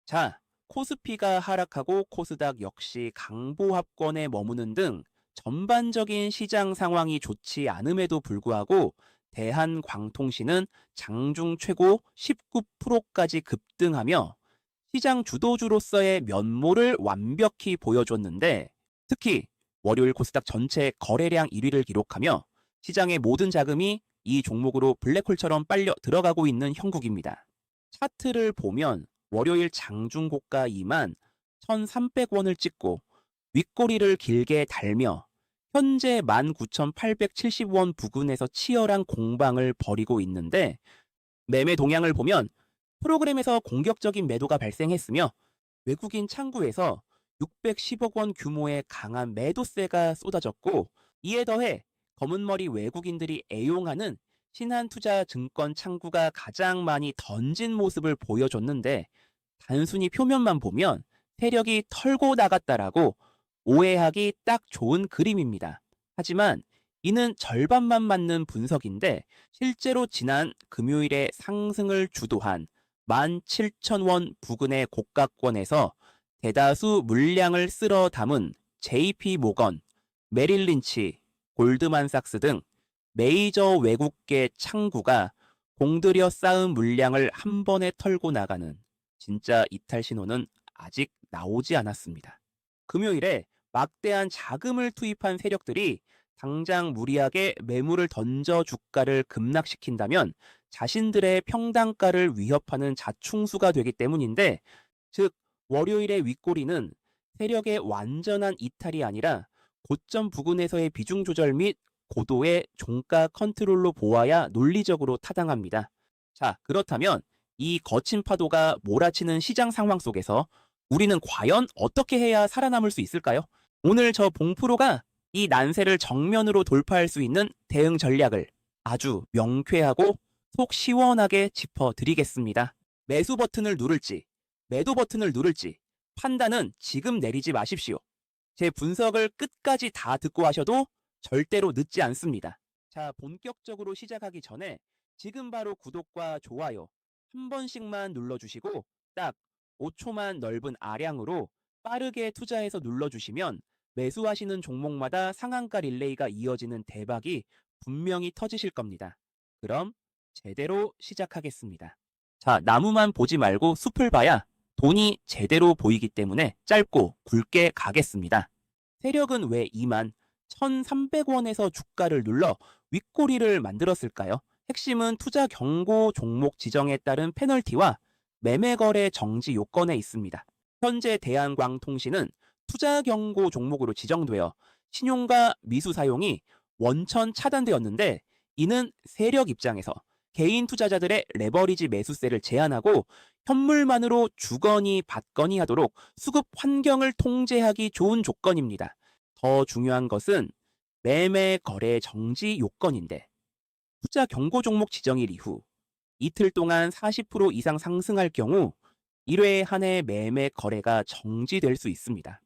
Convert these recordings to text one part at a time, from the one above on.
자, 코스피가 하락하고 코스닥 역시 강보합권에 머무는 등 전반적인 시장 상황이 좋지 않음에도 불구하고 대한광통신은 장중 최고 19%까지 급등하며 시장 주도주로서의 면모를 완벽히 보여줬는데, 특히 월요일 코스닥 전체 거래량 1위를 기록하며 시장의 모든 자금이 이 종목으로 블랙홀처럼 빨려 들어가고 있는 형국입니다. 차트를 보면 월요일 장중고가 2만 1,300원을 찍고 윗꼬리를 길게 달며 현재 19,870원 부근에서 치열한 공방을 벌이고 있는데, 매매 동향을 보면 프로그램에서 공격적인 매도가 발생했으며 외국인 창구에서 610억 원 규모의 강한 매도세가 쏟아졌고, 이에 더해 검은머리 외국인들이 애용하는 신한투자증권 창구가 가장 많이 던진 모습을 보여줬는데, 단순히 표면만 보면 세력이 털고 나갔다라고 오해하기 딱 좋은 그림입니다. 하지만 이는 절반만 맞는 분석인데, 실제로 지난 금요일에 상승을 주도한 17,000원 부근의 고가권에서 대다수 물량을 쓸어 담은 JP 모건, 메릴 린치, 골드만삭스 등 메이저 외국계 창구가 공들여 쌓은 물량을 한 번에 털고 나가는 진짜 이탈 신호는 아직 나오지 않았습니다. 금요일에 막대한 자금을 투입한 세력들이 당장 무리하게 매물을 던져 주가를 급락시킨다면 자신들의 평단가를 위협하는 자충수가 되기 때문인데, 즉 월요일의 윗꼬리는 세력의 완전한 이탈이 아니라 고점 부근에서의 비중 조절 및 고도의 종가 컨트롤로 보아야 논리적으로 타당합니다. 자, 그렇다면 이 거친 파도가 몰아치는 시장 상황 속에서 우리는 과연 어떻게 해야 살아남을 수 있을까요? 오늘 저 봉프로가 이 난세를 정면으로 돌파할 수 있는 대응 전략을 아주 명쾌하고 속 시원하게 짚어드리겠습니다. 매수 버튼을 누를지, 매도 버튼을 누를지 판단은 지금 내리지 마십시오. 제 분석을 끝까지 다 듣고 하셔도 절대로 늦지 않습니다. 자, 본격적으로 시작하기 전에 지금 바로 구독과 좋아요 한 번씩만 눌러주시고 딱 5초만 넓은 아량으로 빠르게 투자해서 눌러주시면 매수하시는 종목마다 상한가 릴레이가 이어지는 대박이 분명히 터지실 겁니다. 그럼 제대로 시작하겠습니다. 자, 나무만 보지 말고 숲을 봐야 돈이 제대로 보이기 때문에 짧고 굵게 가겠습니다. 세력은 왜 2만 1,300원에서 주가를 눌러 윗꼬리를 만들었을까요? 핵심은 투자 경고 종목 지정에 따른 페널티와 매매 거래 정지 요건에 있습니다. 현재 대한광통신은 투자 경고 종목으로 지정되어 신용과 미수 사용이 원천 차단되었는데, 이는 세력 입장에서 개인 투자자들의 레버리지 매수세를 제한하고 현물만으로 주거니 받거니 하도록 수급 환경을 통제하기 좋은 조건입니다. 더 중요한 것은 매매 거래 정지 요건인데, 투자 경고 종목 지정일 이후 이틀 동안 40% 이상 상승할 경우 1회 한해 매매 거래가 정지될 수 있습니다.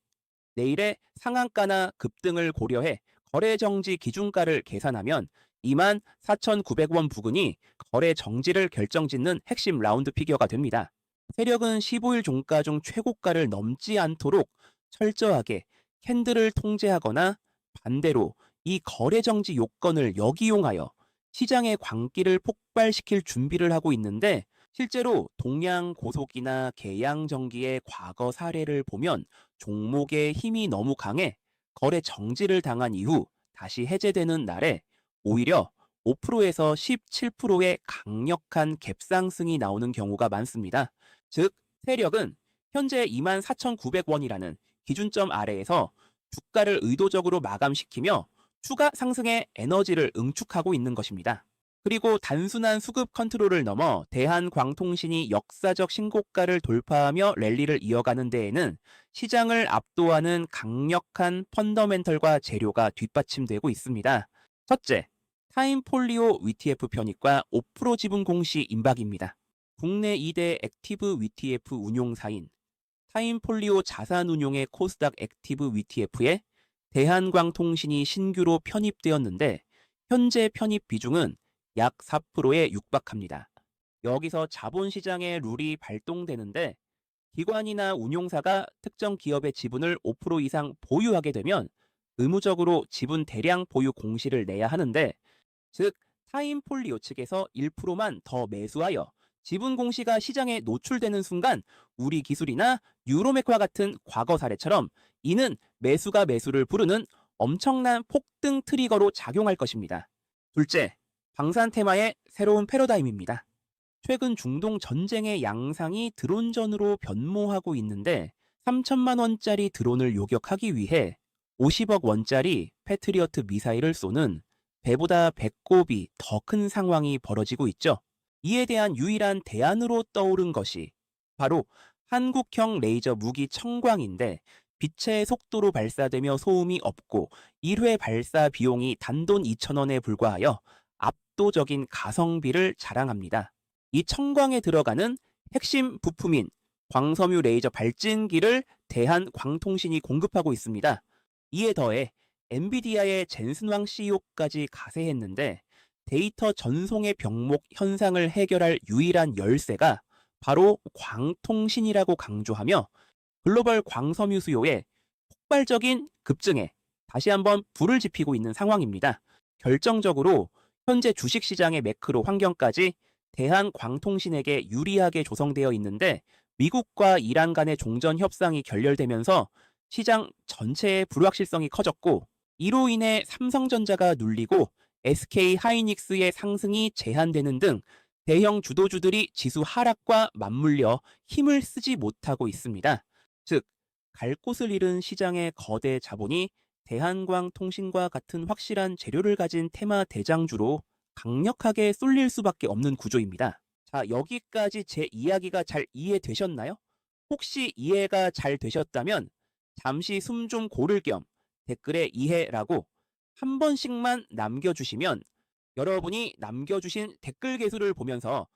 내일의 상한가나 급등을 고려해 거래 정지 기준가를 계산하면 24,900원 부근이 거래 정지를 결정짓는 핵심 라운드 피겨가 됩니다. 세력은 15일 종가 중 최고가를 넘지 않도록 철저하게 캔들을 통제하거나 반대로 이 거래 정지 요건을 역이용하여 시장의 광기를 폭발시킬 준비를 하고 있는데, 실제로 동양 고속이나 계양전기의 과거 사례를 보면 종목의 힘이 너무 강해 거래 정지를 당한 이후 다시 해제되는 날에 오히려 5%에서 17%의 강력한 갭상승이 나오는 경우가 많습니다. 즉, 세력은 현재 24,900원이라는 기준점 아래에서 주가를 의도적으로 마감시키며 추가 상승의 에너지를 응축하고 있는 것입니다. 그리고 단순한 수급 컨트롤을 넘어 대한광통신이 역사적 신고가를 돌파하며 랠리를 이어가는 데에는 시장을 압도하는 강력한 펀더멘털과 재료가 뒷받침되고 있습니다. 첫째, 타임폴리오 ETF 편입과 5% 지분 공시 임박입니다. 국내 2대 액티브 ETF 운용사인 타임폴리오 자산운용의 코스닥 액티브 ETF에 대한광통신이 신규로 편입되었는데, 현재 편입 비중은 약 4%에 육박합니다. 여기서 자본시장의 룰이 발동되는데, 기관이나 운용사가 특정 기업의 지분을 5% 이상 보유하게 되면 의무적으로 지분 대량 보유 공시를 내야 하는데, 즉 타임폴리오 측에서 1%만 더 매수하여 지분 공시가 시장에 노출되는 순간 우리 기술이나 유로맥과 같은 과거 사례처럼 이는 매수가 매수를 부르는 엄청난 폭등 트리거로 작용할 것입니다. 둘째, 방산 테마의 새로운 패러다임입니다. 최근 중동 전쟁의 양상이 드론전으로 변모하고 있는데 3천만 원짜리 드론을 요격하기 위해 50억 원짜리 패트리어트 미사일을 쏘는 배보다 배꼽이 더 큰 상황이 벌어지고 있죠. 이에 대한 유일한 대안으로 떠오른 것이 바로 한국형 레이저 무기 청광인데, 빛의 속도로 발사되며 소음이 없고 1회 발사 비용이 단돈 2,000원에 불과하여 압도적인 가성비를 자랑합니다. 이 청광에 들어가는 핵심 부품인 광섬유 레이저 발진기를 대한광통신이 공급하고 있습니다. 이에 더해 엔비디아의 젠슨왕 CEO까지 가세했는데, 데이터 전송의 병목 현상을 해결할 유일한 열쇠가 바로 광통신이라고 강조하며 글로벌 광섬유 수요의 폭발적인 급증에 다시 한번 불을 지피고 있는 상황입니다. 결정적으로 현재 주식시장의 매크로 환경까지 대한광통신에게 유리하게 조성되어 있는데, 미국과 이란 간의 종전 협상이 결렬되면서 시장 전체의 불확실성이 커졌고, 이로 인해 삼성전자가 눌리고 SK 하이닉스의 상승이 제한되는 등 대형 주도주들이 지수 하락과 맞물려 힘을 쓰지 못하고 있습니다. 즉, 갈 곳을 잃은 시장의 거대 자본이 대한광통신과 같은 확실한 재료를 가진 테마 대장주로 강력하게 쏠릴 수밖에 없는 구조입니다. 자, 여기까지 제 이야기가 잘 이해되셨나요? 혹시 이해가 잘 되셨다면 잠시 숨 좀 고를 겸 댓글에 이해라고 한 번씩만 남겨주시면, 여러분이 남겨주신 댓글 개수를 보면서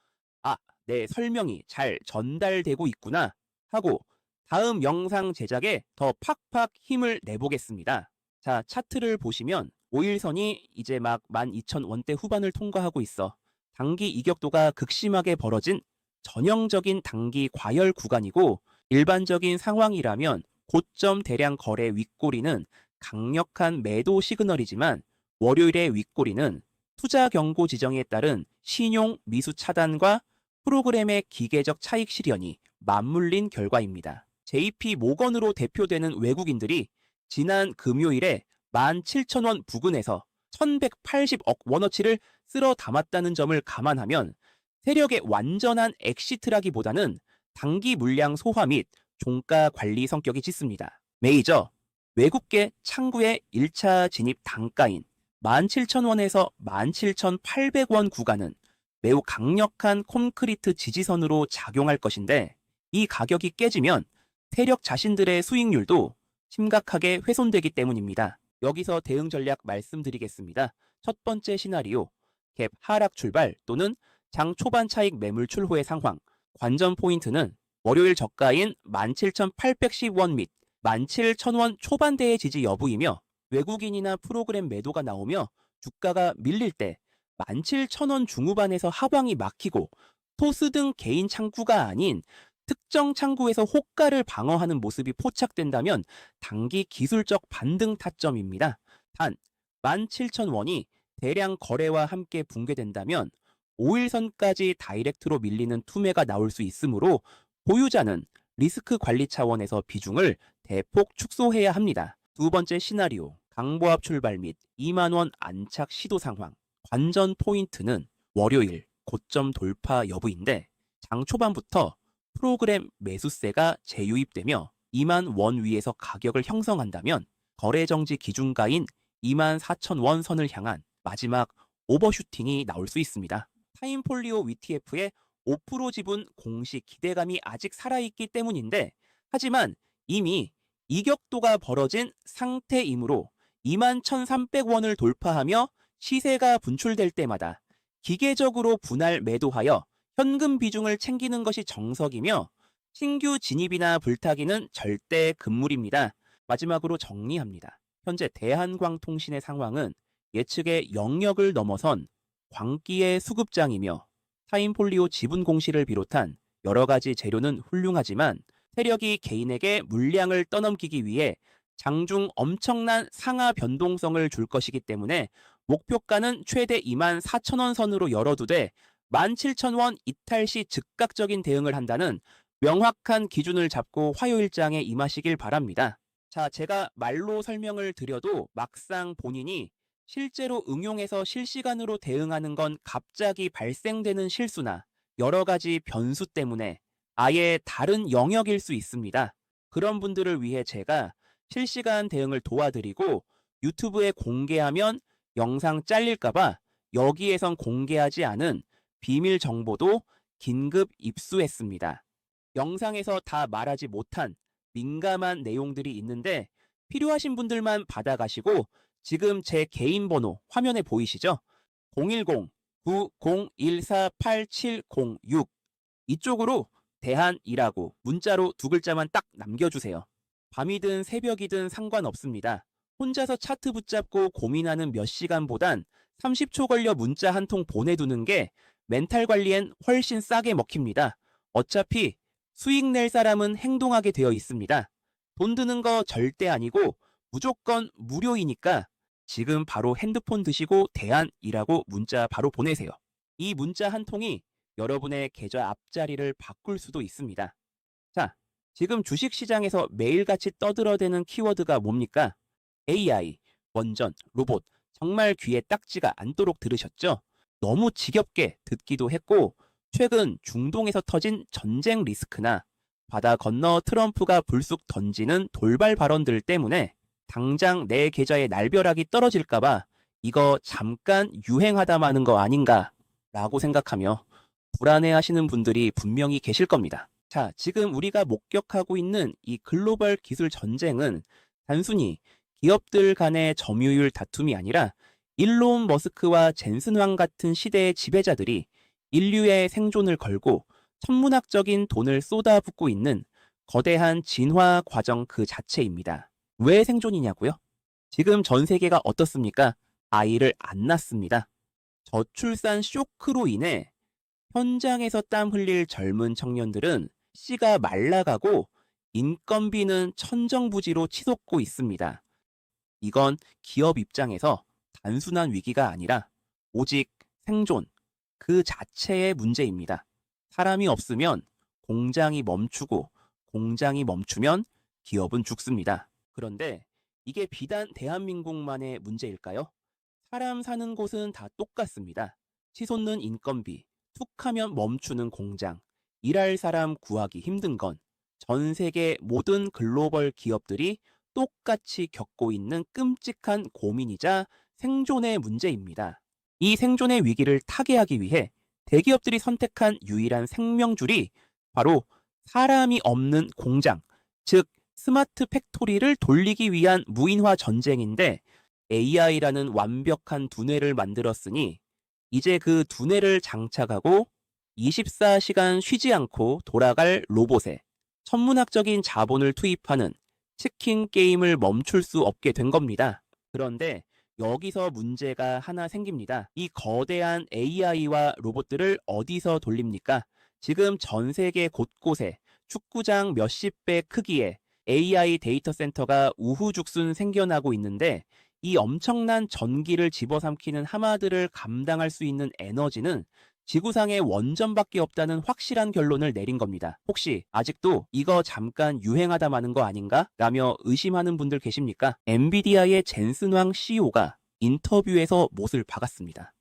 내 설명이 잘 전달되고 있구나 하고 다음 영상 제작에 더 팍팍 힘을 내보겠습니다. 자, 차트를 보시면 5일선이 이제 막 12,000원대 후반을 통과하고 있어 단기 이격도가 극심하게 벌어진 전형적인 단기 과열 구간이고, 일반적인 상황이라면 고점 대량 거래 윗꼬리는 강력한 매도 시그널이지만, 월요일의 윗꼬리는 투자 경고 지정에 따른 신용 미수 차단과 프로그램의 기계적 차익 실현이 맞물린 결과입니다. JP 모건으로 대표되는 외국인들이 지난 금요일에 17,000원 부근에서 1,180억 원어치를 쓸어 담았다는 점을 감안하면 세력의 완전한 엑시트라기보다는 단기 물량 소화 및 종가 관리 성격이 짙습니다. 메이저 외국계 창구의 1차 진입 단가인 17,000원에서 17,800원 구간은 매우 강력한 콘크리트 지지선으로 작용할 것인데, 이 가격이 깨지면 세력 자신들의 수익률도 심각하게 훼손되기 때문입니다. 여기서 대응 전략 말씀드리겠습니다. 첫 번째 시나리오, 갭 하락 출발 또는 장 초반 차익 매물 출호의 상황. 관전 포인트는 월요일 저가인 17,810원 및 17,000원 초반대의 지지 여부이며, 외국인이나 프로그램 매도가 나오며 주가가 밀릴 때 17,000원 중후반에서 하방이 막히고 토스 등 개인 창구가 아닌 특정 창구에서 호가를 방어하는 모습이 포착된다면 단기 기술적 반등 타점입니다. 단 17,000원이 대량 거래와 함께 붕괴된다면 5일선까지 다이렉트로 밀리는 투매가 나올 수 있으므로 보유자는 리스크 관리 차원에서 비중을 대폭 축소해야 합니다. 두 번째 시나리오, 강보합 출발 및 2만원 안착 시도 상황. 관전 포인트는 월요일 고점 돌파 여부인데, 장 초반부터 프로그램 매수세가 재유입되며 2만 원 위에서 가격을 형성한다면 거래정지 기준가인 24,000원 선을 향한 마지막 오버슈팅이 나올 수 있습니다. 타임폴리오 WTF의 5% 지분 공시 기대감이 아직 살아있기 때문인데, 하지만 이미 이격도가 벌어진 상태이므로 21,300원을 돌파하며 시세가 분출될 때마다 기계적으로 분할 매도하여 현금 비중을 챙기는 것이 정석이며, 신규 진입이나 불타기는 절대 금물입니다. 마지막으로 정리합니다. 현재 대한광통신의 상황은 예측의 영역을 넘어선 광기의 수급장이며, 타임폴리오 지분 공시를 비롯한 여러 가지 재료는 훌륭하지만 세력이 개인에게 물량을 떠넘기기 위해 장중 엄청난 상하 변동성을 줄 것이기 때문에 목표가는 최대 24,000원 선으로 열어두되 17,000원 이탈 시 즉각적인 대응을 한다는 명확한 기준을 잡고 화요일장에 임하시길 바랍니다. 자, 제가 말로 설명을 드려도 막상 본인이 실제로 응용해서 실시간으로 대응하는 건 갑자기 발생되는 실수나 여러 가지 변수 때문에 아예 다른 영역일 수 있습니다. 그런 분들을 위해 제가 실시간 대응을 도와드리고 유튜브에 공개하면 영상 잘릴까봐 여기에선 공개하지 않은 비밀 정보도 긴급 입수했습니다. 영상에서 다 말하지 못한 민감한 내용들이 있는데 필요하신 분들만 받아가시고 지금 제 개인 번호 화면에 보이시죠? 010-9014-8706 이쪽으로 대한이라고 문자로 두 글자만 딱 남겨주세요. 밤이든 새벽이든 상관없습니다. 혼자서 차트 붙잡고 고민하는 몇 시간보단 30초 걸려 문자 한 통 보내두는 게 멘탈 관리엔 훨씬 싸게 먹힙니다. 어차피 수익 낼 사람은 행동하게 되어 있습니다. 돈 드는 거 절대 아니고 무조건 무료이니까 지금 바로 핸드폰 드시고 대안이라고 문자 바로 보내세요. 이 문자 한 통이 여러분의 계좌 앞자리를 바꿀 수도 있습니다. 자, 지금 주식시장에서 매일같이 떠들어대는 키워드가 뭡니까? AI, 원전, 로봇, 정말 귀에 딱지가 않도록 들으셨죠? 너무 지겹게 듣기도 했고 최근 중동에서 터진 전쟁 리스크나 바다 건너 트럼프가 불쑥 던지는 돌발 발언들 때문에 당장 내 계좌에 날벼락이 떨어질까봐 이거 잠깐 유행하다 마는 거 아닌가 라고 생각하며 불안해하시는 분들이 분명히 계실 겁니다. 자, 지금 우리가 목격하고 있는 이 글로벌 기술 전쟁은 단순히 기업들 간의 점유율 다툼이 아니라 일론 머스크와 젠슨 황 같은 시대의 지배자들이 인류의 생존을 걸고 천문학적인 돈을 쏟아붓고 있는 거대한 진화 과정 그 자체입니다. 왜 생존이냐고요? 지금 전 세계가 어떻습니까? 아이를 안 낳습니다. 저출산 쇼크로 인해 현장에서 땀 흘릴 젊은 청년들은 씨가 말라가고 인건비는 천정부지로 치솟고 있습니다. 이건 기업 입장에서 단순한 위기가 아니라 오직 생존 그 자체의 문제입니다. 사람이 없으면 공장이 멈추고 공장이 멈추면 기업은 죽습니다. 그런데 이게 비단 대한민국만의 문제일까요? 사람 사는 곳은 다 똑같습니다. 치솟는 인건비, 툭하면 멈추는 공장, 일할 사람 구하기 힘든 건 전 세계 모든 글로벌 기업들이 똑같이 겪고 있는 끔찍한 고민이자 생존의 문제입니다. 이 생존의 위기를 타개하기 위해 대기업들이 선택한 유일한 생명줄이 바로 사람이 없는 공장, 즉 스마트 팩토리를 돌리기 위한 무인화 전쟁인데 AI라는 완벽한 두뇌를 만들었으니 이제 그 두뇌를 장착하고 24시간 쉬지 않고 돌아갈 로봇에 천문학적인 자본을 투입하는 치킨 게임을 멈출 수 없게 된 겁니다. 그런데 여기서 문제가 하나 생깁니다. 이 거대한 AI와 로봇들을 어디서 돌립니까? 지금 전 세계 곳곳에 축구장 몇십 배 크기의 AI 데이터 센터가 우후죽순 생겨나고 있는데 이 엄청난 전기를 집어삼키는 하마들을 감당할 수 있는 에너지는 지구상에 원전밖에 없다는 확실한 결론을 내린 겁니다. 혹시 아직도 이거 잠깐 유행하다 마는 거 아닌가? 라며 의심하는 분들 계십니까? 엔비디아의 젠슨 황 CEO가 인터뷰에서 못을 박았습니다.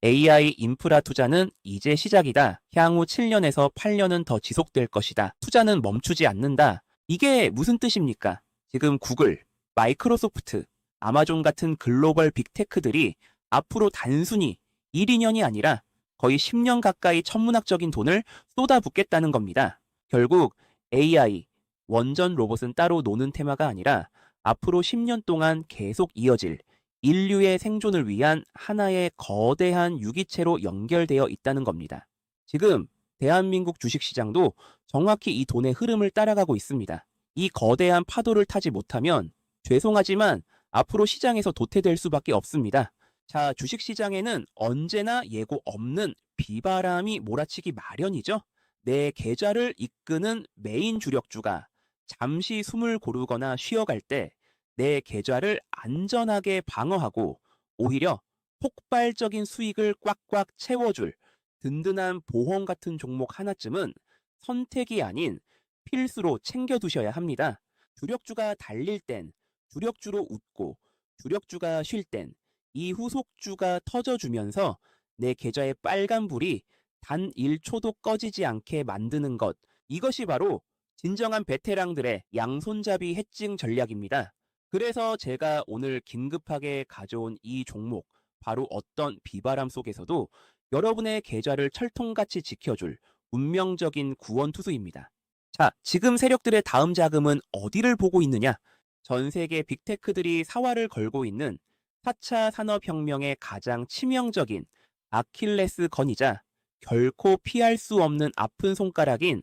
AI 인프라 투자는 이제 시작이다. 향후 7년에서 8년은 더 지속될 것이다. 투자는 멈추지 않는다. 이게 무슨 뜻입니까? 지금 구글, 마이크로소프트, 아마존 같은 글로벌 빅테크들이 앞으로 단순히 1, 2년이 아니라 거의 10년 가까이 천문학적인 돈을 쏟아붓겠다는 겁니다. 결국 AI, 원전 로봇은 따로 노는 테마가 아니라 앞으로 10년 동안 계속 이어질 인류의 생존을 위한 하나의 거대한 유기체로 연결되어 있다는 겁니다. 지금 대한민국 주식시장도 정확히 이 돈의 흐름을 따라가고 있습니다. 이 거대한 파도를 타지 못하면 죄송하지만 앞으로 시장에서 도태될 수밖에 없습니다. 자, 주식시장에는 언제나 예고 없는 비바람이 몰아치기 마련이죠. 내 계좌를 이끄는 메인 주력주가 잠시 숨을 고르거나 쉬어갈 때 내 계좌를 안전하게 방어하고 오히려 폭발적인 수익을 꽉꽉 채워줄 든든한 보험 같은 종목 하나쯤은 선택이 아닌 필수로 챙겨두셔야 합니다. 주력주가 달릴 땐 주력주로 웃고 주력주가 쉴 땐 이 후속주가 터져주면서 내 계좌의 빨간불이 단 1초도 꺼지지 않게 만드는 것. 이것이 바로 진정한 베테랑들의 양손잡이 해칭 전략입니다. 그래서 제가 오늘 긴급하게 가져온 이 종목, 바로 어떤 비바람 속에서도 여러분의 계좌를 철통같이 지켜줄 운명적인 구원투수입니다. 자, 지금 세력들의 다음 자금은 어디를 보고 있느냐? 전 세계 빅테크들이 사활을 걸고 있는 4차 산업혁명의 가장 치명적인 아킬레스건이자 결코 피할 수 없는 아픈 손가락인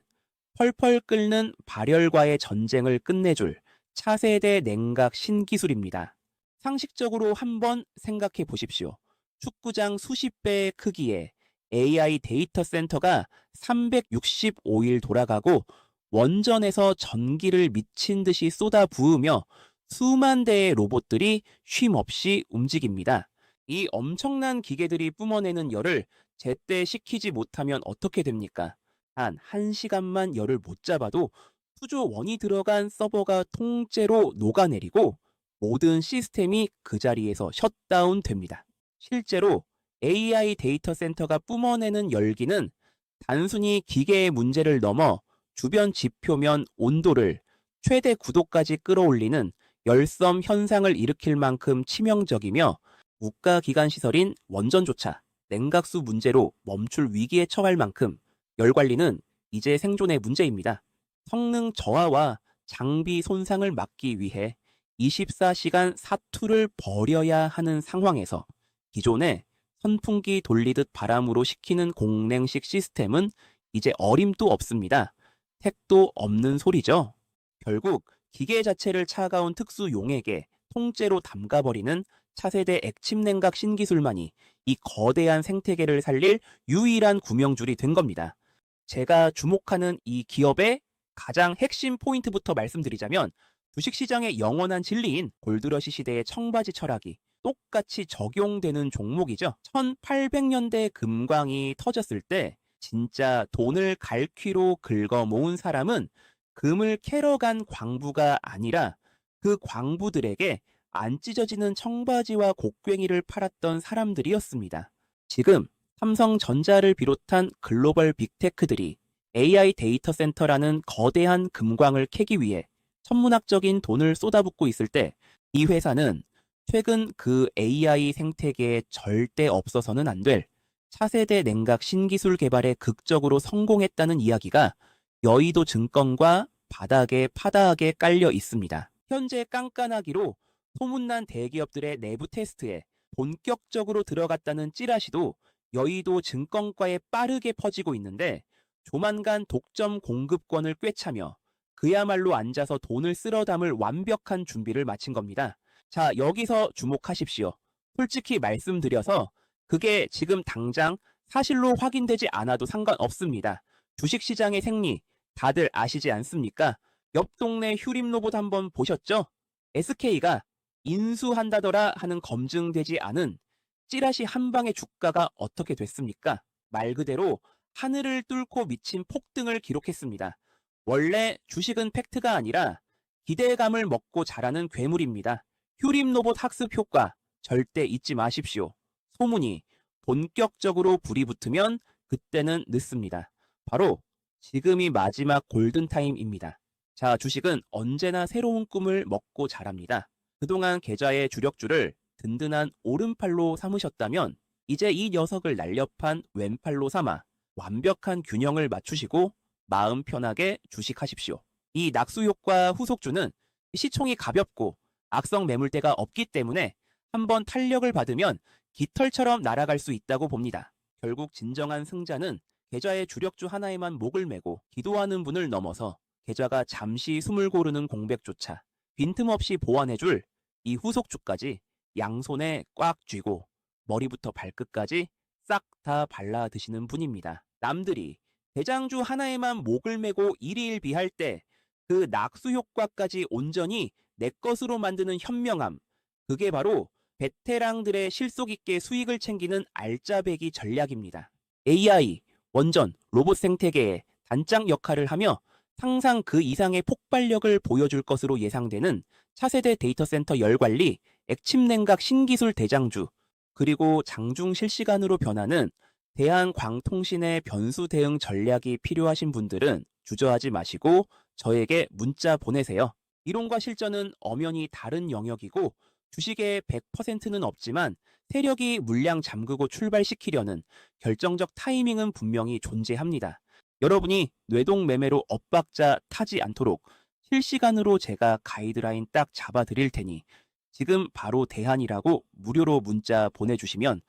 펄펄 끓는 발열과의 전쟁을 끝내줄 차세대 냉각 신기술입니다. 상식적으로 한번 생각해 보십시오. 축구장 수십 배의 크기의 AI 데이터 센터가 365일 돌아가고 원전에서 전기를 미친 듯이 쏟아 부으며 수만 대의 로봇들이 쉼없이 움직입니다. 이 엄청난 기계들이 뿜어내는 열을 제때 식히지 못하면 어떻게 됩니까? 단 1시간만 열을 못 잡아도 수조 원이 들어간 서버가 통째로 녹아내리고 모든 시스템이 그 자리에서 셧다운 됩니다. 실제로 AI 데이터 센터가 뿜어내는 열기는 단순히 기계의 문제를 넘어 주변 지표면 온도를 최대 9도까지 끌어올리는 열섬 현상을 일으킬 만큼 치명적이며 국가기관 시설인 원전조차 냉각수 문제로 멈출 위기에 처할 만큼 열 관리는 이제 생존의 문제입니다. 성능 저하와 장비 손상을 막기 위해 24시간 사투를 벌여야 하는 상황에서 기존의 선풍기 돌리듯 바람으로 식히는 공냉식 시스템은 이제 어림도 없습니다. 택도 없는 소리죠. 결국 기계 자체를 차가운 특수 용액에 통째로 담가버리는 차세대 액침 냉각 신기술만이 이 거대한 생태계를 살릴 유일한 구명줄이 된 겁니다. 제가 주목하는 이 기업의 가장 핵심 포인트부터 말씀드리자면 주식시장의 영원한 진리인 골드러시 시대의 청바지 철학이 똑같이 적용되는 종목이죠. 1800년대 금광이 터졌을 때 진짜 돈을 갈퀴로 긁어 모은 사람은 금을 캐러 간 광부가 아니라 그 광부들에게 안 찢어지는 청바지와 곡괭이를 팔았던 사람들이었습니다. 지금 삼성전자를 비롯한 글로벌 빅테크들이 AI 데이터 센터라는 거대한 금광을 캐기 위해 천문학적인 돈을 쏟아붓고 있을 때 이 회사는 최근 그 AI 생태계에 절대 없어서는 안 될 차세대 냉각 신기술 개발에 극적으로 성공했다는 이야기가 여의도 증권과 바닥에 파다하게 깔려 있습니다. 현재 깐깐하기로 소문난 대기업들의 내부 테스트에 본격적으로 들어갔다는 찌라시도 여의도 증권가에 빠르게 퍼지고 있는데 조만간 독점 공급권을 꿰차며 그야말로 앉아서 돈을 쓸어 담을 완벽한 준비를 마친 겁니다. 자, 여기서 주목하십시오. 솔직히 말씀드려서 그게 지금 당장 사실로 확인되지 않아도 상관없습니다. 주식시장의 생리 다들 아시지 않습니까? 옆 동네 휴림 로봇 한번 보셨죠? SK가 인수한다더라 하는 검증되지 않은 찌라시 한 방의 주가가 어떻게 됐습니까? 말 그대로 하늘을 뚫고 미친 폭등을 기록했습니다. 원래 주식은 팩트가 아니라 기대감을 먹고 자라는 괴물입니다. 휴림 로봇 학습 효과 절대 잊지 마십시오. 소문이 본격적으로 불이 붙으면 그때는 늦습니다. 바로 지금이 마지막 골든타임입니다. 자, 주식은 언제나 새로운 꿈을 먹고 자랍니다. 그동안 계좌의 주력주를 든든한 오른팔로 삼으셨다면 이제 이 녀석을 날렵한 왼팔로 삼아 완벽한 균형을 맞추시고 마음 편하게 주식하십시오. 이 낙수효과 후속주는 시총이 가볍고 악성 매물대가 없기 때문에 한번 탄력을 받으면 깃털처럼 날아갈 수 있다고 봅니다. 결국 진정한 승자는 계좌의 주력주 하나에만 목을 메고 기도하는 분을 넘어서 계좌가 잠시 숨을 고르는 공백조차 빈틈없이 보완해줄 이 후속주까지 양손에 꽉 쥐고 머리부터 발끝까지 싹 다 발라 드시는 분입니다. 남들이 대장주 하나에만 목을 메고 일희일비할 때 그 낙수 효과까지 온전히 내 것으로 만드는 현명함, 그게 바로 베테랑들의 실속 있게 수익을 챙기는 알짜배기 전략입니다. AI, 원전, 로봇 생태계의 단짝 역할을 하며 상상 그 이상의 폭발력을 보여줄 것으로 예상되는 차세대 데이터 센터 열관리, 액침 냉각 신기술 대장주, 그리고 장중 실시간으로 변하는 대한광통신의 변수 대응 전략이 필요하신 분들은 주저하지 마시고 저에게 문자 보내세요. 이론과 실전은 엄연히 다른 영역이고 주식의 100%는 없지만 세력이 물량 잠그고 출발시키려는 결정적 타이밍은 분명히 존재합니다. 여러분이 뇌동 매매로 엇박자 타지 않도록 실시간으로 제가 가이드라인 딱 잡아 드릴 테니 지금 바로 대안이라고 무료로 문자 보내주시면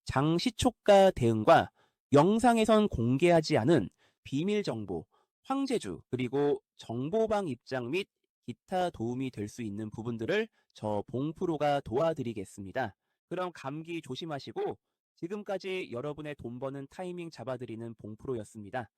장시초가 대응과 영상에선 공개하지 않은 비밀 정보, 황제주, 그리고 정보방 입장 및 기타 도움이 될 수 있는 부분들을 저 봉프로가 도와드리겠습니다. 그럼 감기 조심하시고 지금까지 여러분의 돈 버는 타이밍 잡아드리는 봉프로였습니다.